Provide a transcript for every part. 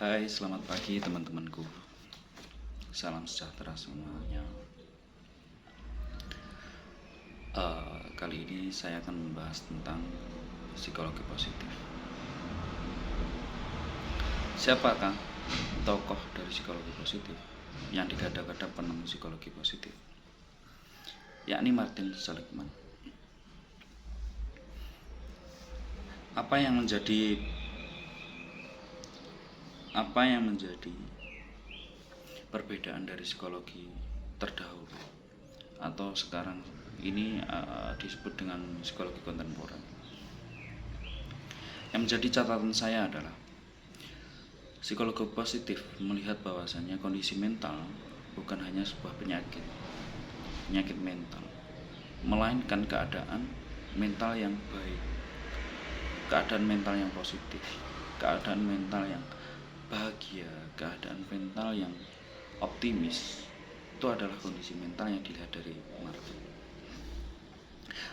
Hai, selamat pagi teman-temanku. Salam sejahtera semuanya. Kali ini saya akan membahas tentang psikologi positif. Siapakah tokoh dari psikologi positif yang digadang-gadang penemu psikologi positif? Yakni Martin Seligman. Apa yang menjadi perbedaan dari psikologi terdahulu atau sekarang ini disebut dengan psikologi kontemporer? Yang menjadi catatan saya adalah psikologi positif melihat bahwasannya kondisi mental bukan hanya sebuah penyakit mental, melainkan keadaan mental yang baik, keadaan mental yang positif, keadaan mental yang bahagia, keadaan mental yang optimis. Itu adalah kondisi mental yang dilihat dari Martin.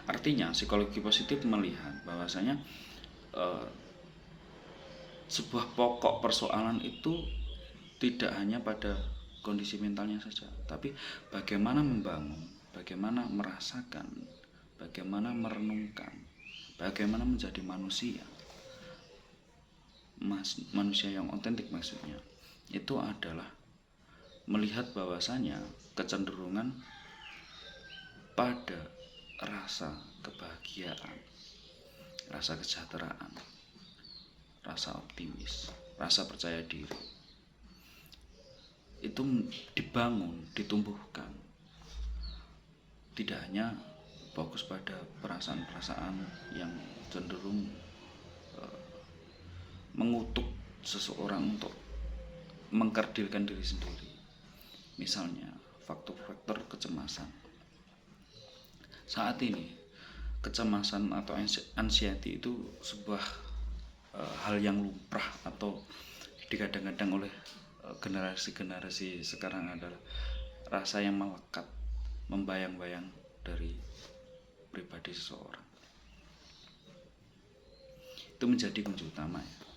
Artinya psikologi positif melihat bahwasanya sebuah pokok persoalan itu tidak hanya pada kondisi mentalnya saja, tapi bagaimana membangun, bagaimana merasakan, bagaimana merenungkan, bagaimana menjadi manusia yang otentik. Maksudnya itu adalah melihat bahwasanya kecenderungan pada rasa kebahagiaan, rasa kesejahteraan, rasa optimis, rasa percaya diri itu dibangun, ditumbuhkan. Tidak hanya fokus pada perasaan-perasaan yang cenderung mengutuk seseorang untuk mengkerdilkan diri sendiri. Misalnya faktor-faktor kecemasan. Saat ini kecemasan atau anxiety itu sebuah hal yang lumrah atau digadang-gadang oleh generasi sekarang adalah rasa yang melekat, membayang-bayang dari pribadi seseorang. Itu menjadi kunci utama ya.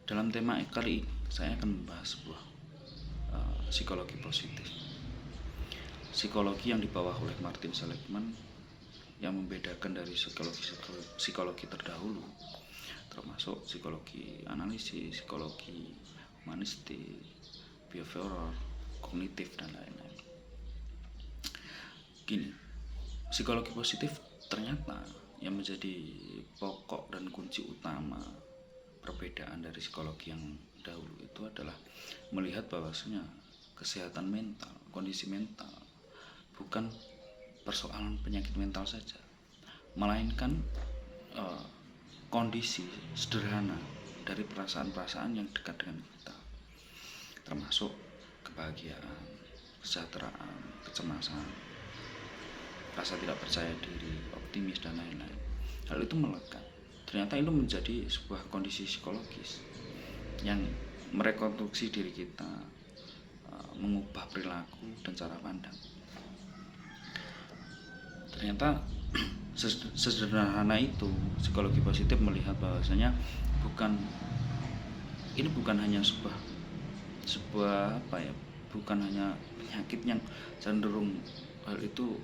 Dalam tema kali ini saya akan membahas sebuah psikologi positif. Psikologi yang dibawa oleh Martin Seligman yang membedakan dari psikologi terdahulu, termasuk psikologi analisis, psikologi humanistik, behavioral, kognitif, dan lain-lain. Gini, psikologi positif ternyata yang menjadi pokok dan kunci utama perbedaan dari psikologi yang dahulu itu adalah melihat bahwasanya kesehatan mental, kondisi mental bukan persoalan penyakit mental saja, melainkan kondisi sederhana dari perasaan-perasaan yang dekat dengan kita, termasuk kebahagiaan, kesejahteraan, kecemasan, rasa tidak percaya diri, optimis, dan lain-lain. Hal itu melekat. Ternyata itu menjadi sebuah kondisi psikologis yang merekonstruksi diri kita, mengubah perilaku dan cara pandang. Ternyata sesederhana itu psikologi positif melihat bahwasanya ini bukan hanya sebuah bukan hanya penyakit yang cenderung hal itu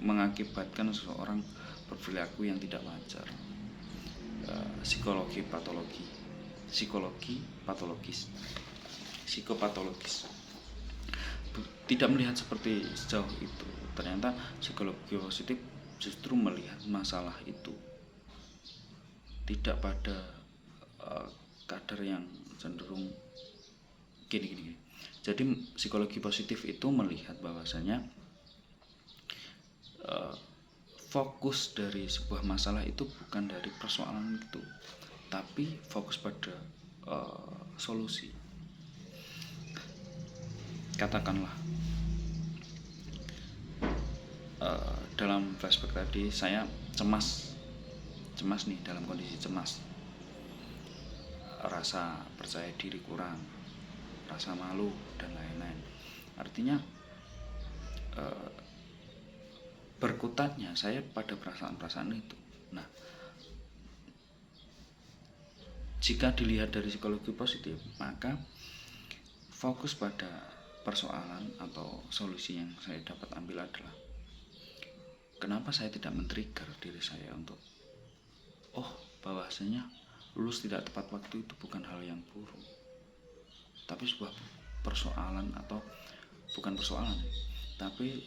mengakibatkan seseorang berperilaku yang tidak wajar. Psikologi psikopatologis tidak melihat seperti sejauh itu. Ternyata psikologi positif justru melihat masalah itu tidak pada kadar yang cenderung gini. Jadi psikologi positif itu melihat bahwasanya fokus dari sebuah masalah itu bukan dari persoalan itu, tapi fokus pada solusi. Katakanlah dalam flashback tadi saya cemas nih, dalam kondisi cemas, rasa percaya diri kurang, rasa malu, dan lain-lain. Artinya berkutatnya saya pada perasaan-perasaan itu. Nah, Jika dilihat dari psikologi positif, maka fokus pada persoalan atau solusi yang saya dapat ambil adalah kenapa saya tidak men-trigger diri saya untuk bahwasanya lulus tidak tepat waktu itu bukan hal yang buruk, tapi sebuah persoalan, atau bukan persoalan, tapi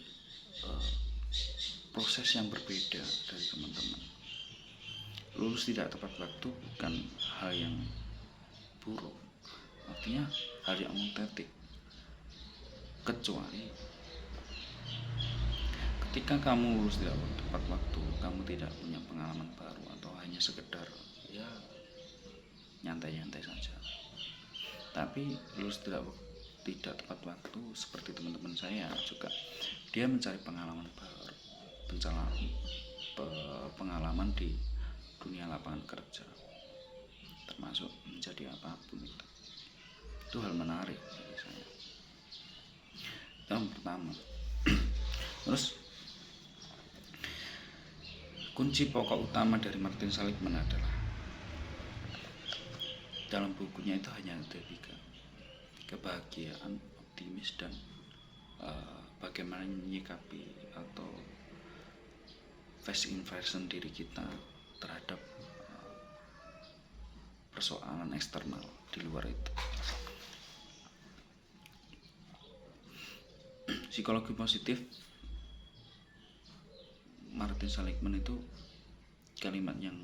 proses yang berbeda dari teman-teman. Lulus tidak tepat waktu bukan hal yang buruk, artinya hal yang otentik, kecuali ketika kamu lulus tidak tepat waktu, kamu tidak punya pengalaman baru atau hanya sekedar ya nyantai-nyantai saja. Tapi lulus tidak tepat waktu seperti teman-teman saya juga, dia mencari pengalaman baru, pengalaman di dunia lapangan kerja, termasuk menjadi apapun itu hal menarik bagi saya. Yang pertama. Terus kunci pokok utama dari Martin Seligman adalah, dalam bukunya itu hanya ada 3: kebahagiaan, optimis, dan bagaimana menyikapi atau face inversion diri kita terhadap persoalan eksternal di luar itu. Psikologi positif Martin Seligman itu, kalimat yang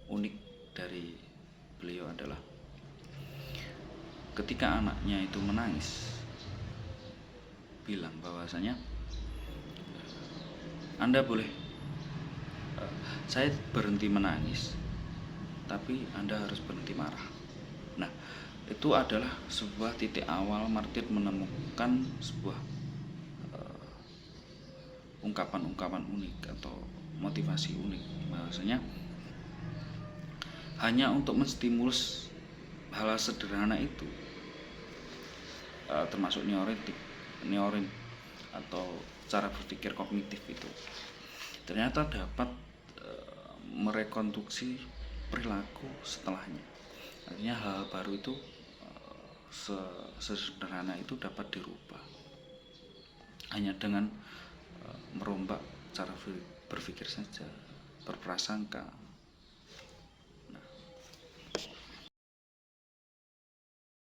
unik dari beliau adalah ketika anaknya itu menangis, bilang bahwasanya Anda boleh, saya berhenti menangis, tapi Anda harus berhenti marah. Nah, itu adalah sebuah titik awal Martin menemukan sebuah ungkapan-ungkapan unik atau motivasi unik, bahwasanya hanya untuk menstimulus hal sederhana itu, termasuk neuron atau cara berpikir kognitif itu, ternyata dapat merekonstruksi perilaku setelahnya. Artinya hal baru itu sesederhana itu dapat dirubah hanya dengan merombak cara berpikir saja, berprasangka,